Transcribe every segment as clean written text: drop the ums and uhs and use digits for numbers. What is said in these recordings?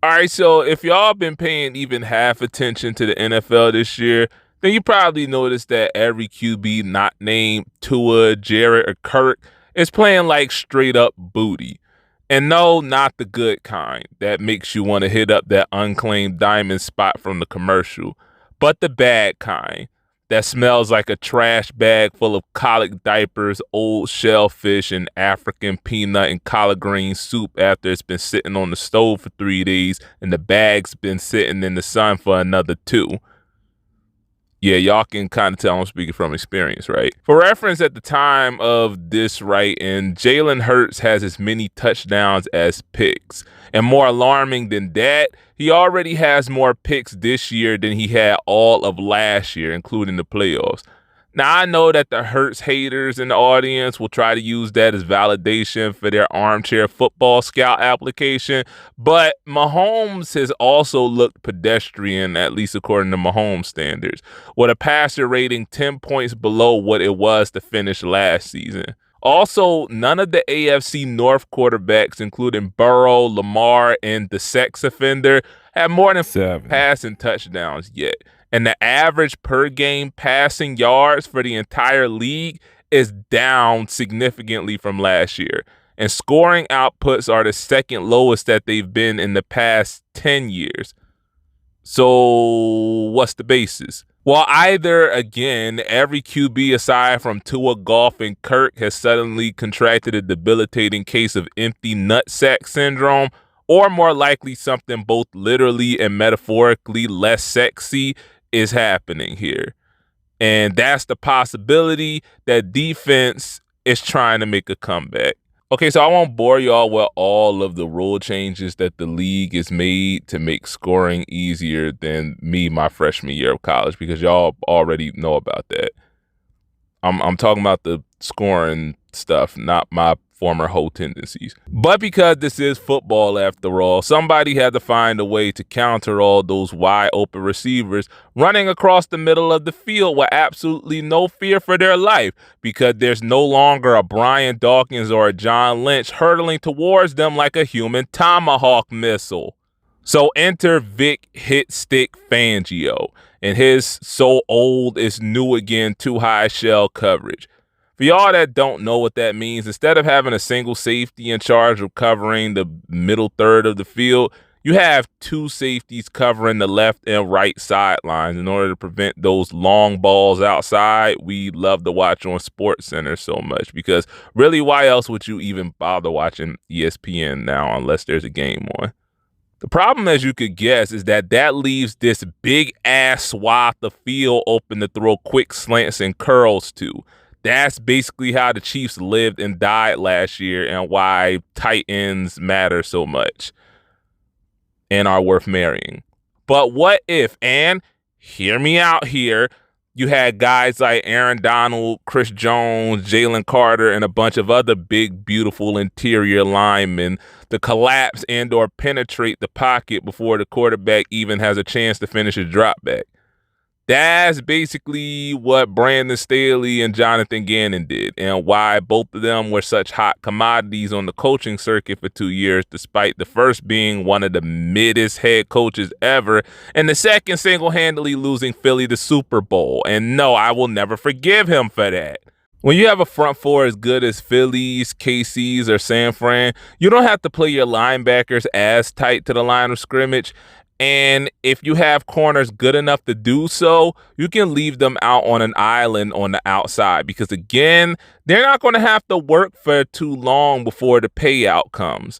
All right, so if y'all been paying even half attention to the NFL this year, then you probably noticed that every QB not named Tua, Jarrett, or Kirk is playing like straight up booty. And no, not the good kind that makes you want to hit up that unclaimed diamond spot from the commercial, but the bad kind that smells like a trash bag full of colic diapers, old shellfish, and African peanut and collard green soup after it's been sitting on the stove for 3 days and the bag's been sitting in the sun for another two. Yeah, y'all can kind of tell I'm speaking from experience, right? For reference, at the time of this writing, Jalen Hurts has as many touchdowns as picks. And more alarming than that, he already has more picks this year than he had all of last year, including the playoffs. Now, I know that the Hurts haters in the audience will try to use that as validation for their armchair football scout application, but Mahomes has also looked pedestrian, at least according to Mahomes standards, with a passer rating 10 points below what it was to finish last season. Also, none of the AFC North quarterbacks, including Burrow, Lamar, and the sex offender, have more than Seven. passing touchdowns yet. And the average per game passing yards for the entire league is down significantly from last year. And scoring outputs are the second lowest that they've been in the past 10 years. So, what's the basis? Well, either, again, every QB aside from Tua, Goff, and Kirk has suddenly contracted a debilitating case of empty nutsack syndrome, or more likely, something both literally and metaphorically less sexy is happening here. And that's the possibility that defense is trying to make a comeback. Okay, so I won't bore y'all with all of the rule changes that the league has made to make scoring easier than me my freshman year of college, because y'all already know about that. I'm talking about the scoring stuff, not my former hoe tendencies. But because this is football after all, somebody had to find a way to counter all those wide open receivers running across the middle of the field with absolutely no fear for their life, because there's no longer a Brian Dawkins or a John Lynch hurtling towards them like a human tomahawk missile. So enter Vic Hit Stick Fangio and his so old it's new again too high shell coverage. For y'all that don't know what that means, instead of having a single safety in charge of covering the middle third of the field, you have two safeties covering the left and right sidelines in order to prevent those long balls outside we love to watch on Sports Center so much. Because really, why else would you even bother watching ESPN now unless there's a game on? The problem, as you could guess, is that leaves this big ass swath of field open to throw quick slants and curls to. That's basically how the Chiefs lived and died last year, and why tight ends matter so much and are worth marrying. But what if, and hear me out here, you had guys like Aaron Donald, Chris Jones, Jalen Carter, and a bunch of other big, beautiful interior linemen to collapse and or penetrate the pocket before the quarterback even has a chance to finish a drop back. That's basically what Brandon Staley and Jonathan Gannon did, and why both of them were such hot commodities on the coaching circuit for 2 years, despite the first being one of the middest head coaches ever, and the second single-handedly losing Philly the Super Bowl. And no, I will never forgive him for that. When you have a front four as good as Philly's, KC's, or San Fran, you don't have to play your linebackers as tight to the line of scrimmage. And if you have corners good enough to do so, you can leave them out on an island on the outside, because, again, they're not going to have to work for too long before the payout comes.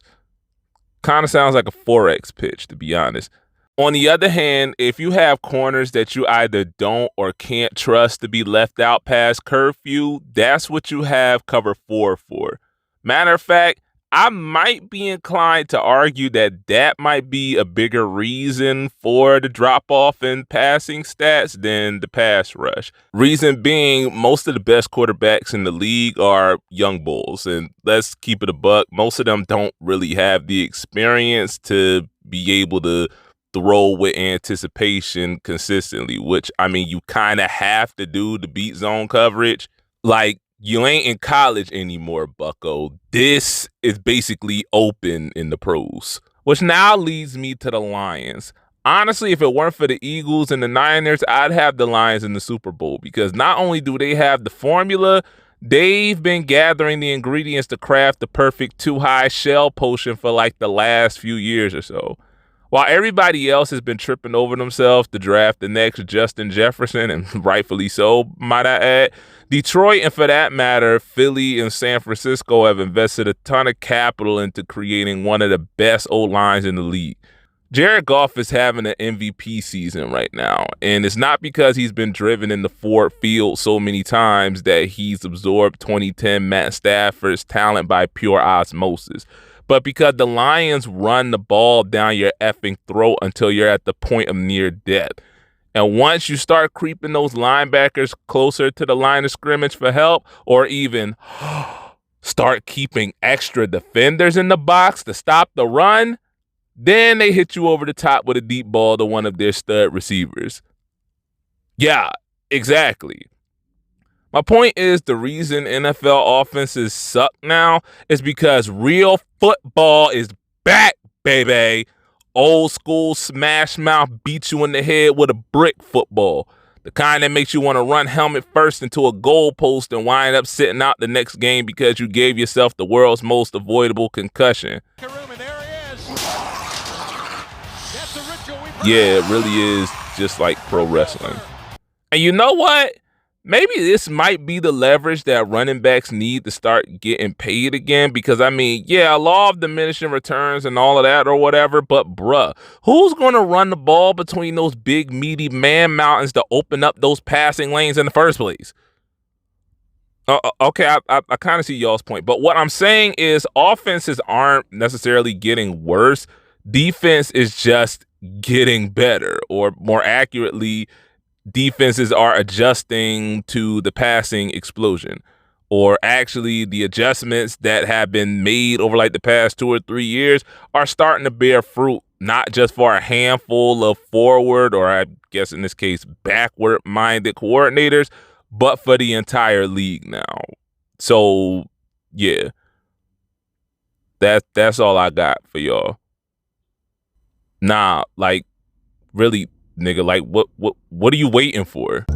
Kind of sounds like a Forex pitch, to be honest. On the other hand, if you have corners that you either don't or can't trust to be left out past curfew, that's what you have cover four for. Matter of fact, I might be inclined to argue that might be a bigger reason for the drop off in passing stats than the pass rush. Reason being, most of the best quarterbacks in the league are young bulls, and let's keep it a buck, most of them don't really have the experience to be able to throw with anticipation consistently, which, I mean, you kind of have to do to beat zone coverage. Like, you ain't in college anymore, bucko. This is basically open in the pros. Which now leads me to the Lions. Honestly, if it weren't for the Eagles and the Niners, I'd have the Lions in the Super Bowl because not only do they have the formula, they've been gathering the ingredients to craft the perfect too-high shell potion for like the last few years or so. While everybody else has been tripping over themselves to draft the next Justin Jefferson, and rightfully so, might I add, Detroit, and for that matter, Philly and San Francisco have invested a ton of capital into creating one of the best O-lines in the league. Jared Goff is having an MVP season right now, and it's not because he's been driven in the Ford Field so many times that he's absorbed 2010 Matt Stafford's talent by pure osmosis, but because the Lions run the ball down your effing throat until you're at the point of near death. And once you start creeping those linebackers closer to the line of scrimmage for help, or even start keeping extra defenders in the box to stop the run, then they hit you over the top with a deep ball to one of their stud receivers. Yeah, exactly. My point is the reason NFL offenses suck now is because real football is back, baby. Old school smash mouth beat you in the head with a brick football. The kind that makes you want to run helmet first into a goalpost and wind up sitting out the next game because you gave yourself the world's most avoidable concussion. Yeah, it really is just like pro wrestling. And you know what? Maybe this might be the leverage that running backs need to start getting paid again because, I mean, yeah, law of diminishing returns and all of that or whatever, but bruh, who's going to run the ball between those big, meaty man mountains to open up those passing lanes in the first place? Okay, I kind of see y'all's point, but what I'm saying is offenses aren't necessarily getting worse. Defense is just getting better, or more accurately, defenses are adjusting to the passing explosion, or actually the adjustments that have been made over like the past 2 or 3 years are starting to bear fruit, not just for a handful of forward, or I guess in this case, backward minded coordinators, but for the entire league now. So yeah, that's all I got for y'all. Nah, like really, nigga, like what are you waiting for?